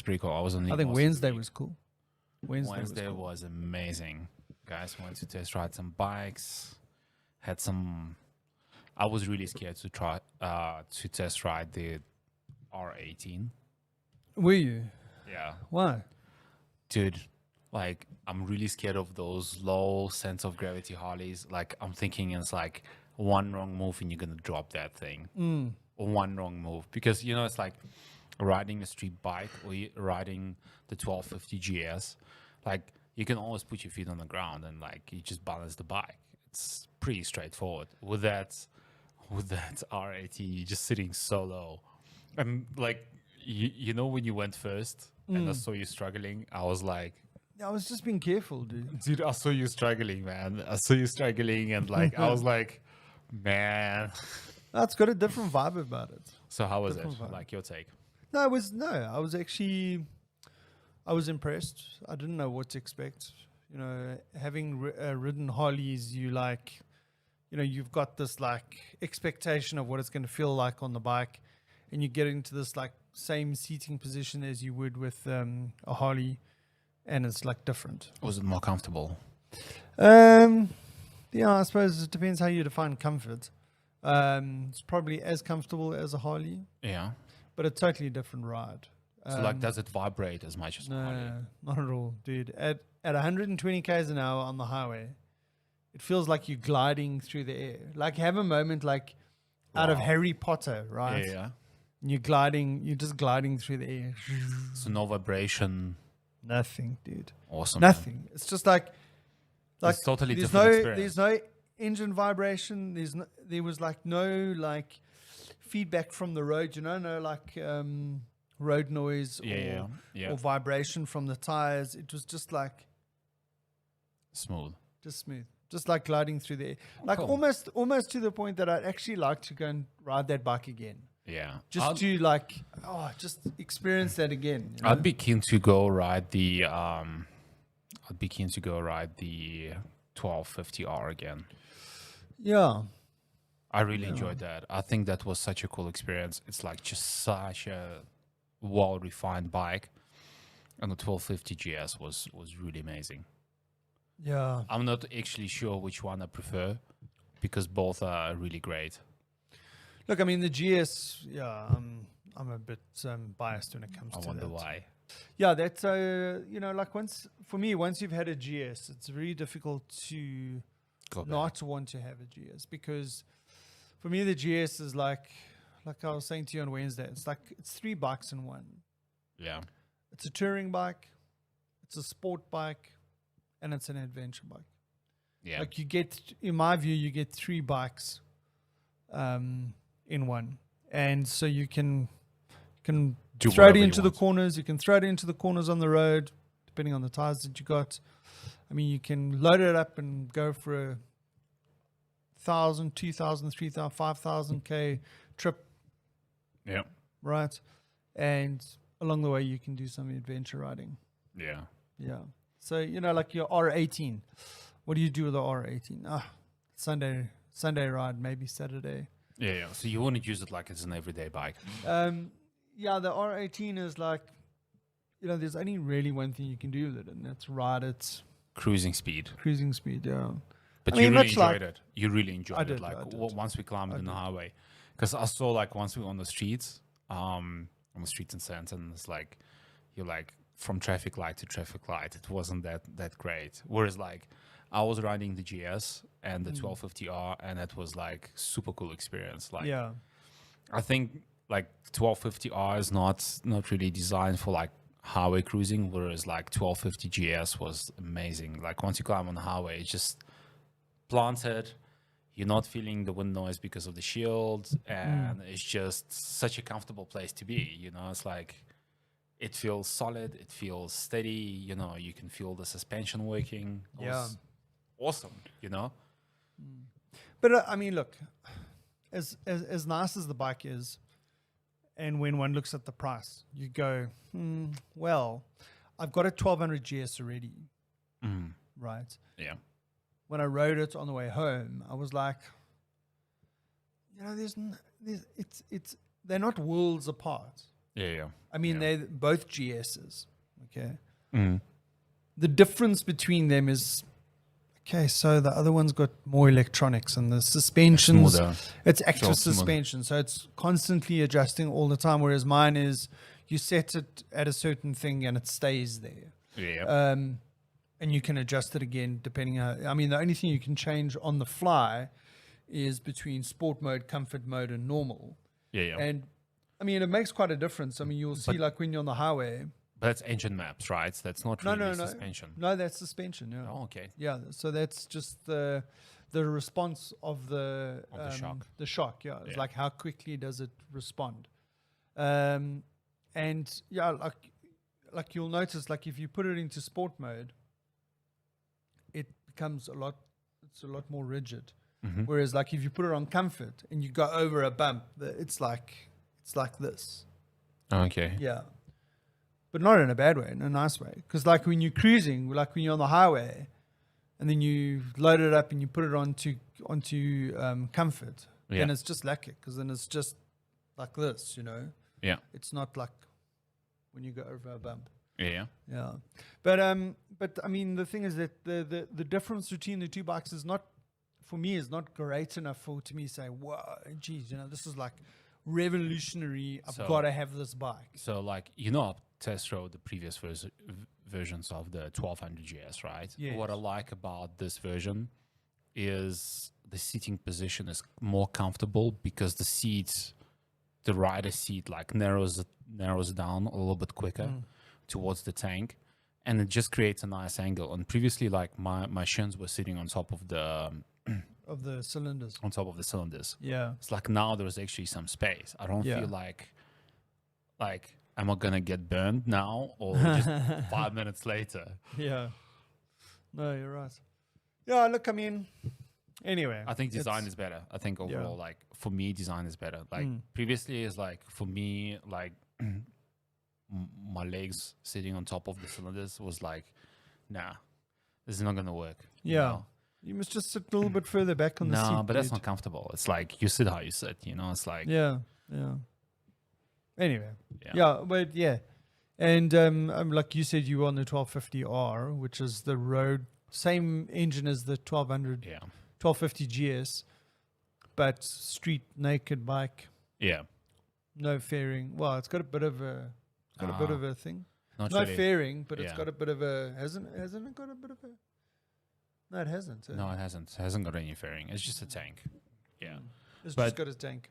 pretty cool. I was on. I think Wednesday was cool. Wednesday was amazing. Guys went to test ride some bikes. Had some. I was really scared to try to test ride the R18. Were you? Yeah, Why? dude. Like, I'm really scared of those low sense of gravity Harleys. Like, I'm thinking it's like one wrong move and you're gonna drop that thing. Or one wrong move, because it's like riding a street bike or riding the 1250 GS. Like, you can always put your feet on the ground and like you just balance the bike. It's pretty straightforward. With that R18, you're just sitting so low. And like, when you went first and I saw you struggling, I was like, I was just being careful, dude. dude, I saw you struggling, man. I saw you struggling, and like, I was like, man. That's got a different vibe about it. So how was it? Different vibe. Like, your take? I was impressed. I didn't know what to expect. Having ridden Harleys, you've got this like expectation of what it's going to feel like on the bike, and you get into this like same seating position as you would with a Harley, and it's like different. Was it more comfortable? Yeah, I suppose it depends how you define comfort. It's probably as comfortable as a Harley, Yeah. but a totally different ride. So like, does it vibrate as much as a Harley? No, not at all, dude. At 120 k's an hour on the highway, it feels like you're gliding through the air. Like, have a moment like out of Wow. Harry Potter, right? Yeah. And you're just gliding through the air. So no vibration. Nothing, dude. Awesome. man. Nothing. It's just like It's totally there's different no experience. there's no engine vibration. There was like no like feedback from the road. No like road noise Yeah. or vibration from the tires. It was just like Smooth. just smooth, just like gliding through the air. Like Cool. almost to the point that I'd actually like to go and ride that bike again, Yeah. just to like just experience that again. You know? I'd be keen to go ride the 1250R again. Yeah. I really enjoyed that. I think that was such a cool experience. It's like just such a well-refined bike, and the 1250 GS was really amazing. Yeah. I'm not actually sure which one I prefer, because both are really great. Look, I mean, the GS, I'm a bit biased when it comes I to wonder that. why. Yeah, that's, like once you've had a GS, it's very difficult to Go back. not want to have a GS, because for me, the GS is like I was saying to you on Wednesday, it's three bikes in one. Yeah. It's a touring bike, it's a sport bike, and it's an adventure bike. Yeah. Like in my view, you get three bikes in one. And so you can Do throw it whatever you into the want. corners. You can throw it into the corners on the road, depending on the tires that you got. I mean, you can load it up and go for a 1,000, 2,000, 3,000, 5,000 K trip, Yeah. right? And along the way, you can do some adventure riding. Yeah. Yeah. So, like your R18. What do you do with the R18? Sunday ride, maybe Saturday. Yeah. So you wouldn't use it like it's an everyday bike. Yeah, the R18 is like, there's only really one thing you can do with it, and that's ride its Cruising speed. cruising speed. Yeah. But I mean, you really much like- enjoyed it. You really enjoyed I it. did, Like, I did. once we climbed on the highway, because I saw like once we were on the streets, in Sandton, it's like you're like from traffic light to traffic light. It wasn't that great. Whereas like I was riding the GS and the 1250R, and it was like super cool experience. Like, Yeah. I think like 1250R is not really designed for like highway cruising, whereas like 1250 GS was amazing. Like, once you climb on the highway, it's just planted. You're not feeling the wind noise because of the shield, and it's just such a comfortable place to be. It's like it feels solid, it feels steady. You can feel the suspension working. It was awesome. But I mean, look, as nice as the bike is, and when one looks at the price, you go, well, I've got a 1200 GS already, right? Yeah. When I rode it on the way home, I was like, they're not worlds apart. Yeah. I mean, Yeah. they're both GSs. Okay. Mm. The difference between them is, okay, so the other one's got more electronics and the suspensions, Smoother. it's active Sure, smoother. suspension. So it's constantly adjusting all the time. Whereas mine is, you set it at a certain thing and it stays there. Yeah. And you can adjust it again depending on, I mean, the only thing you can change on the fly is between sport mode, comfort mode, and normal. Yeah. And I mean, it makes quite a difference. I mean, you'll see like when you're on the highway. But that's engine maps, right? That's not really suspension. No, that's suspension. Yeah. Oh, okay. Yeah. So that's just the response of the shock. The shock. Yeah. It's Yeah. like how quickly does it respond? And yeah, like you'll notice, like if you put it into sport mode, it becomes it's a lot more rigid. Mm-hmm. Whereas like if you put it on comfort and you go over a bump, it's like this. Okay. Yeah. But not in a bad way, in a nice way. Because like when you're cruising, like when you're on the highway and then you load it up and you put it onto comfort, then it's just lacquer, because then it's just like this, you know. Yeah. It's not like when you go over a bump. Yeah. Yeah. But I mean, the thing is that the difference between the two bikes is not, for me, is not great enough to me say, wow, geez, you know, this is like revolutionary. I've got to have this bike. So like, you know, I test rode the previous versions of the 1200 GS, right? Yes. What I like about this version is the seating position is more comfortable, because the rider seat like narrows down a little bit quicker towards the tank, and it just creates a nice angle. And previously, like my shins were sitting on top of the cylinders. on top of the cylinders. Yeah. It's like now there's actually some space. I don't feel like am I gonna get burned now or just 5 minutes later? Yeah. No, you're right. Yeah, look, I mean, anyway. I think design is better. I think overall, like for me, design is better. Like previously is like, for me, like my legs sitting on top of the cylinders was like, nah, this is not gonna work. Yeah. You know? You must just sit a little bit further back on the seat. No, but that's dude. not comfortable. It's like you sit how you sit, you know? It's like, Yeah. Anyway. Yeah, but yeah. And like you said, you were on the 1250R, which is the road, same engine as the 1250 GS, but street naked bike. Yeah. No fairing. Well, it's got a bit of a thing. Not No really. fairing, but it's Yeah. got a bit of a hasn't it got a bit of a? No, it hasn't. No, it hasn't. It hasn't got any fairing. It's just a tank. Yeah. It's But- just got a tank.